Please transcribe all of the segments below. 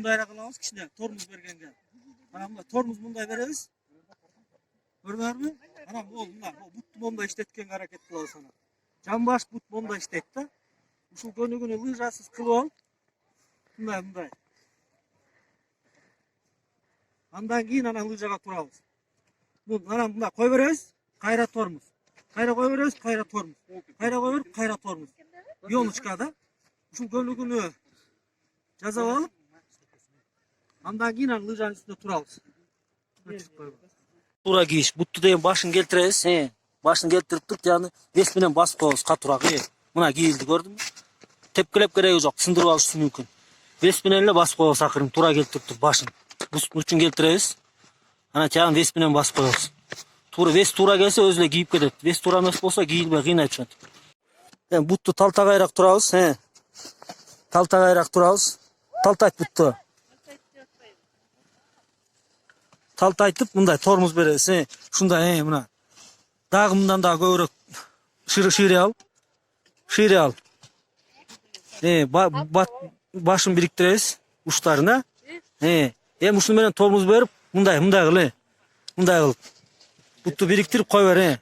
мындайраак кылабыз кичине тормуз бергенге. Ana мына тормуз мындай беребиz. Көрдүңөрбү? Ana бул мына бутту мондай иштеткенге аракет кылабыз ана. Жамбаш бут мондай иштейт да. Ушул көнүгүүнү лыжасыз кылып алып, мындай. Андан кийин ана лыжага турабыз. Бул ана мына кой беребиз, кайра тормуз. Кайра кой беребиз, кайра тормуз. Кайра кой берип, кайра тормуз. Ёлочка да. Ушул көнүгүүнү жасап алып, андан кийин ана лыжанын үстүнө турабыз. Туура кийиш. Бутту деген башын келтиребиз. Башын келтирип туруп, жаны вес менен басып коебуз катуураак. Мына кийилди, көрдүңбү? Тепкилеп кереги жок, сындырып алышы мүмкүн. Вес менен эле басып коебуз акырын, туура келтирип туруп башын. Учун келтиребиз. Ана жагын вес менен басып коебуз. Вес туура келсе өзү эле кийип кетет. Вес туура эмес болсо кийилбей кыйнай түшөт. Бутту талтагайраак турабыз, Талтагайраак турабыз. Талтайт бутту. Талтайтып мындай тормуз беребиз, Ушундай, мына. Дагы мындан да көбүрөөк шире ал. Шире ал. Башын бириктиребиз учларына. Эми ушуну менен тормуз берип, мындай кыл, Мындай кылып. Бутту бириктирип кой бер,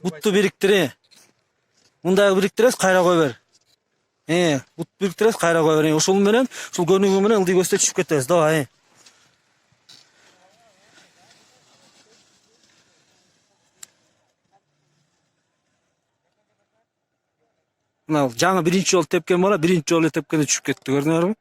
Бутту бириктир, Мындай бириктиребиз, кайра кой бер. Бутту бириктиребиз, кайра кой бер. Ошол менен, ушул көнүгүү менен ылдый көстө түшүп кетебиз, давай. Мына жаңы биринчи жолу тепкен бала, биринчи жолу тепкенде түшүп кетти, көрдүңөрбү?